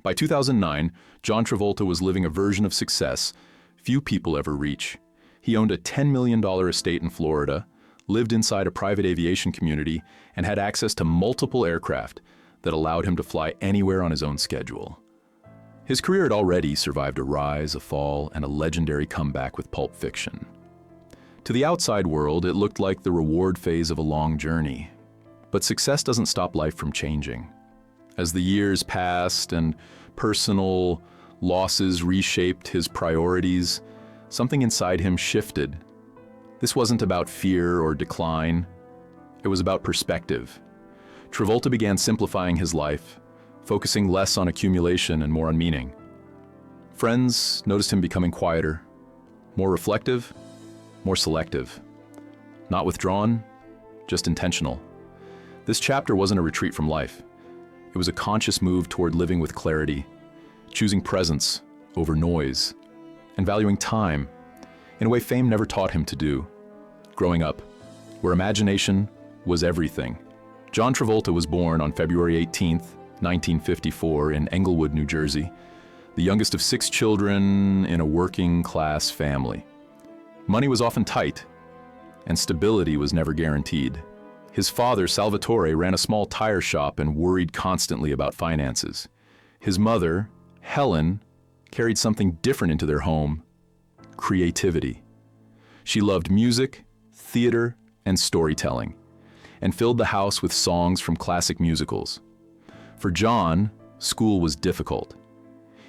By 2009, John Travolta was living a version of success few people ever reach. He owned a $10 million estate in Florida, lived inside a private aviation community, and had access to multiple aircraft that allowed him to fly anywhere on his own schedule. His career had already survived a rise, a fall, and a legendary comeback with Pulp Fiction. To the outside world, it looked like the reward phase of a long journey. But success doesn't stop life from changing. As the years passed and personal losses reshaped his priorities, something inside him shifted. This wasn't about fear or decline. It was about perspective. Travolta began simplifying his life, focusing less on accumulation and more on meaning. Friends noticed him becoming quieter, more reflective, more selective. Not withdrawn, just intentional. This chapter wasn't a retreat from life. It was a conscious move toward living with clarity, choosing presence over noise, and valuing time in a way fame never taught him to do. Growing up, where imagination was everything. John Travolta was born on February 18, 1954 in Englewood, New Jersey, the youngest of 6 children in a working-class family. Money was often tight, and stability was never guaranteed. His father, Salvatore, ran a small tire shop and worried constantly about finances. His mother, Helen, carried something different into their home: creativity. She loved music, theater, and storytelling, and filled the house with songs from classic musicals. For John, school was difficult.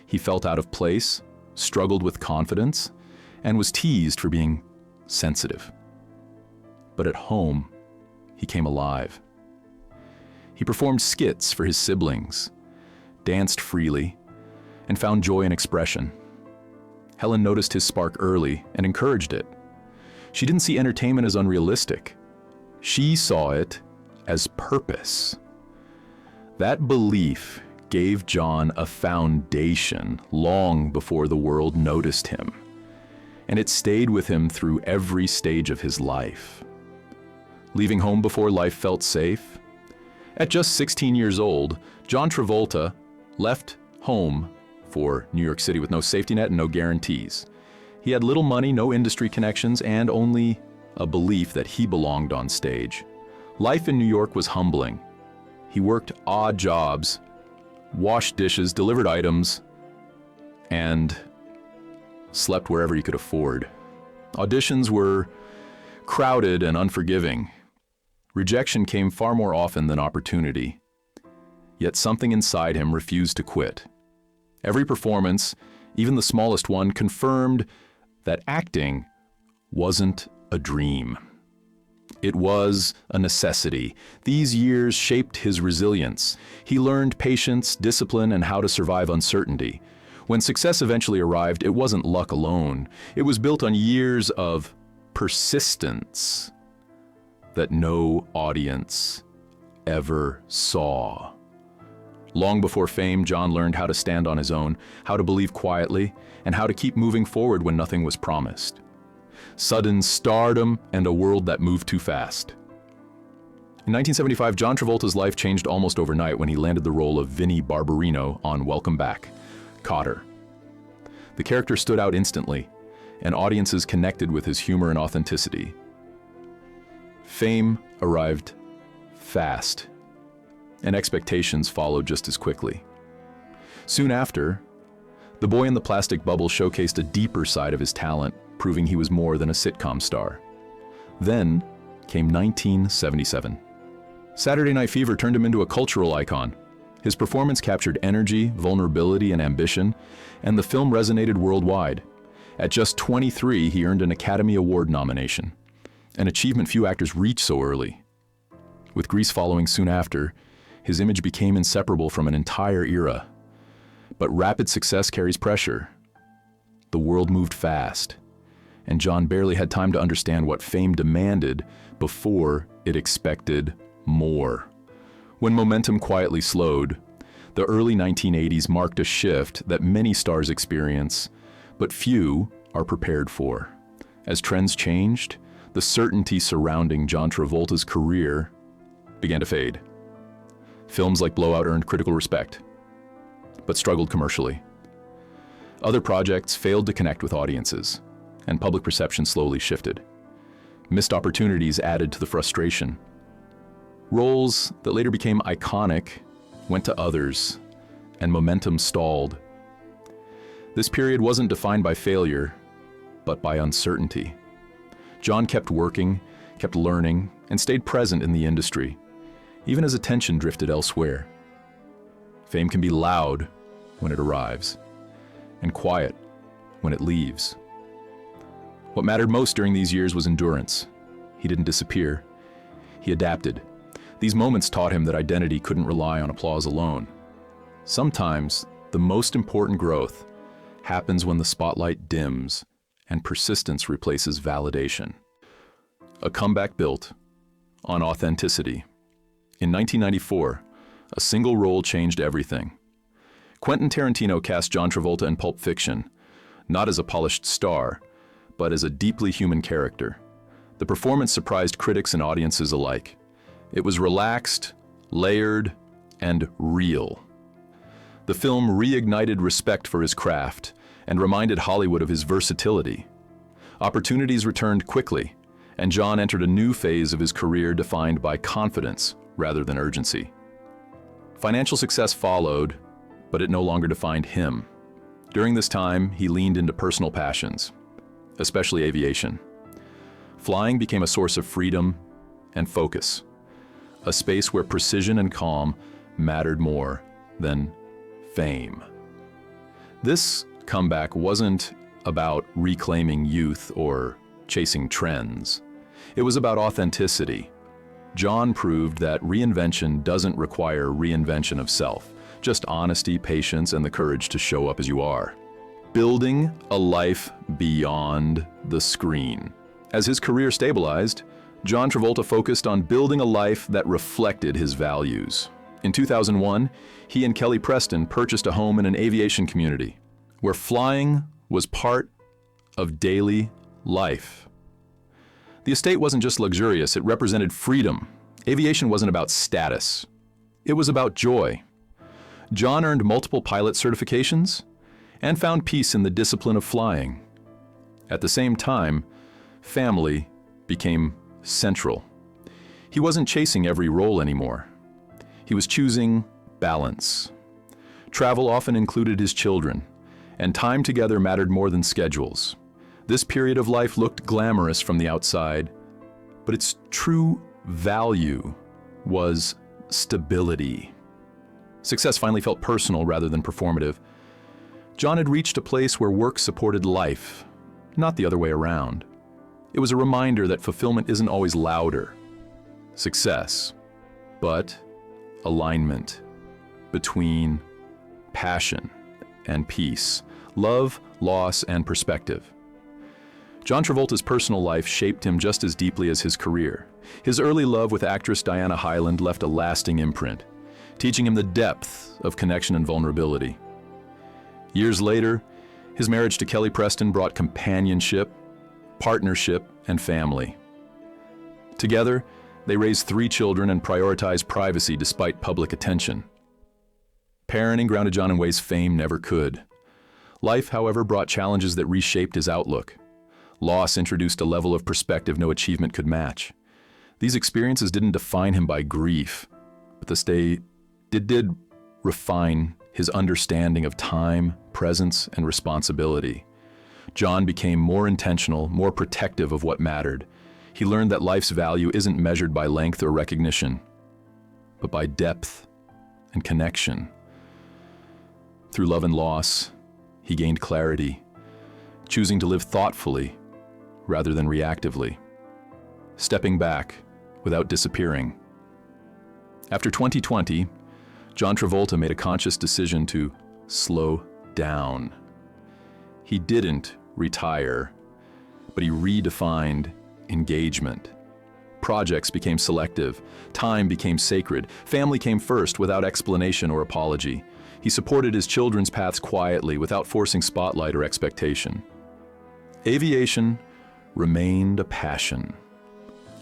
He felt out of place, struggled with confidence, and was teased for being sensitive. But at home, he came alive. He performed skits for his siblings, danced freely, and found joy in expression. Helen noticed his spark early and encouraged it. She didn't see entertainment as unrealistic. She saw it as purpose. That belief gave John a foundation long before the world noticed him, and it stayed with him through every stage of his life. Leaving home before life felt safe? At just 16 years old, John Travolta left home for New York City with no safety net and no guarantees. He had little money, no industry connections, and only a belief that he belonged on stage. Life in New York was humbling. He worked odd jobs, washed dishes, delivered items, and slept wherever he could afford. Auditions were crowded and unforgiving. Rejection came far more often than opportunity. Yet something inside him refused to quit. Every performance, even the smallest one, confirmed that acting wasn't a dream. It was a necessity. These years shaped his resilience. He learned patience, discipline, and how to survive uncertainty. When success eventually arrived, it wasn't luck alone. It was built on years of persistence that no audience ever saw. Long before fame, John learned how to stand on his own, how to believe quietly, and how to keep moving forward when nothing was promised. Sudden stardom and a world that moved too fast. In 1975, John Travolta's life changed almost overnight when he landed the role of Vinnie Barbarino on Welcome Back, Kotter. The character stood out instantly, and audiences connected with his humor and authenticity. Fame arrived fast, and expectations followed just as quickly. Soon after, The Boy in the Plastic Bubble showcased a deeper side of his talent, proving he was more than a sitcom star. Then came 1977. Saturday Night Fever turned him into a cultural icon. His performance captured energy, vulnerability, and ambition, and the film resonated worldwide. At just 23, he earned an Academy Award nomination, an achievement few actors reach so early. With Grease following soon after, his image became inseparable from an entire era. But rapid success carries pressure. The world moved fast, and John barely had time to understand what fame demanded before it expected more. When momentum quietly slowed, the early 1980s marked a shift that many stars experience, but few are prepared for. As trends changed, the certainty surrounding John Travolta's career began to fade. Films like Blowout earned critical respect, but struggled commercially. Other projects failed to connect with audiences, and public perception slowly shifted. Missed opportunities added to the frustration. Roles that later became iconic went to others, and momentum stalled. This period wasn't defined by failure, but by uncertainty. John kept working, kept learning, and stayed present in the industry, even as attention drifted elsewhere. Fame can be loud when it arrives, and quiet when it leaves. What mattered most during these years was endurance. He didn't disappear. He adapted. These moments taught him that identity couldn't rely on applause alone. Sometimes, the most important growth happens when the spotlight dims and persistence replaces validation. A comeback built on authenticity. In 1994, a single role changed everything. Quentin Tarantino cast John Travolta in Pulp Fiction, not as a polished star, but as a deeply human character. The performance surprised critics and audiences alike. It was relaxed, layered, and real. The film reignited respect for his craft and reminded Hollywood of his versatility. Opportunities returned quickly, and John entered a new phase of his career defined by confidence rather than urgency. Financial success followed, but it no longer defined him. During this time, he leaned into personal passions, especially aviation. Flying became a source of freedom and focus, a space where precision and calm mattered more than fame. This comeback wasn't about reclaiming youth or chasing trends. It was about authenticity. John proved that reinvention doesn't require reinvention of self, just honesty, patience, and the courage to show up as you are. Building a life beyond the screen. As his career stabilized, John Travolta focused on building a life that reflected his values. In 2001, he and Kelly Preston purchased a home in an aviation community where flying was part of daily life. The estate wasn't just luxurious, it represented freedom. Aviation wasn't about status. It was about joy. John earned multiple pilot certifications and found peace in the discipline of flying. At the same time, family became central. He wasn't chasing every role anymore. He was choosing balance. Travel often included his children, and time together mattered more than schedules. This period of life looked glamorous from the outside, but its true value was stability. Success finally felt personal rather than performative. John had reached a place where work supported life, not the other way around. It was a reminder that fulfillment isn't always louder, success, but alignment between passion and peace, love, loss, and perspective. John Travolta's personal life shaped him just as deeply as his career. His early love with actress Diana Hyland left a lasting imprint, teaching him the depth of connection and vulnerability. Years later, his marriage to Kelly Preston brought companionship, partnership, and family. Together, they raised 3 children and prioritized privacy despite public attention. Parenting grounded John in ways fame never could. Life, however, brought challenges that reshaped his outlook. Loss introduced a level of perspective no achievement could match. These experiences didn't define him by grief, but it did refine his understanding of time, presence, and responsibility. John became more intentional, more protective of what mattered. He learned that life's value isn't measured by length or recognition, but by depth and connection. Through love and loss, he gained clarity, choosing to live thoughtfully rather than reactively, stepping back without disappearing. After 2020, John Travolta made a conscious decision to slow down. He didn't retire, but he redefined engagement. Projects became selective, time became sacred, family came first without explanation or apology. He supported his children's paths quietly without forcing spotlight or expectation. Aviation remained a passion,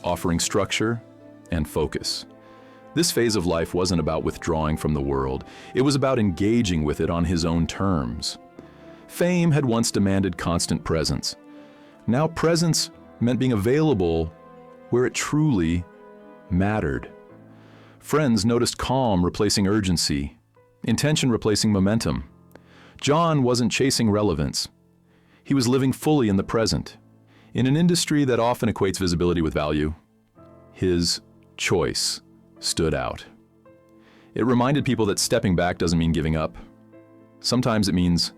offering structure and focus. This phase of life wasn't about withdrawing from the world. It was about engaging with it on his own terms. Fame had once demanded constant presence. Now presence meant being available where it truly mattered. Friends noticed calm replacing urgency, intention replacing momentum. John wasn't chasing relevance. He was living fully in the present. In an industry that often equates visibility with value, his choice stood out. It reminded people that stepping back doesn't mean giving up. Sometimes it means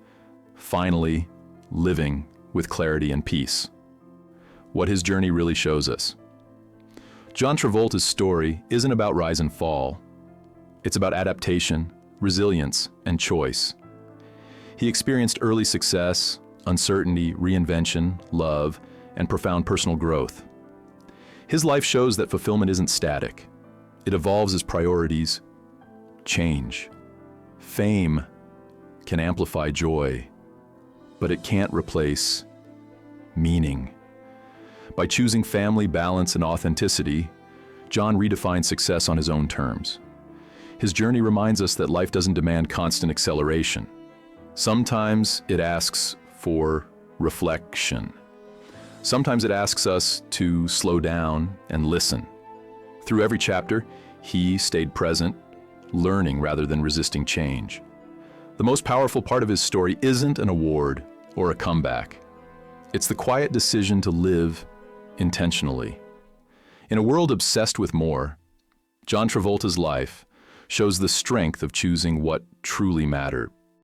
finally living with clarity and peace. What his journey really shows us. John Travolta's story isn't about rise and fall. It's about adaptation, resilience, and choice. He experienced early success, uncertainty, reinvention, love, and profound personal growth. His life shows that fulfillment isn't static. It evolves as priorities change. Fame can amplify joy, but it can't replace meaning. By choosing family, balance, and authenticity, John redefined success on his own terms. His journey reminds us that life doesn't demand constant acceleration. Sometimes it asks for reflection. Sometimes it asks us to slow down and listen. Through every chapter, he stayed present, learning rather than resisting change. The most powerful part of his story isn't an award or a comeback. It's the quiet decision to live intentionally. In a world obsessed with more, John Travolta's life shows the strength of choosing what truly matters.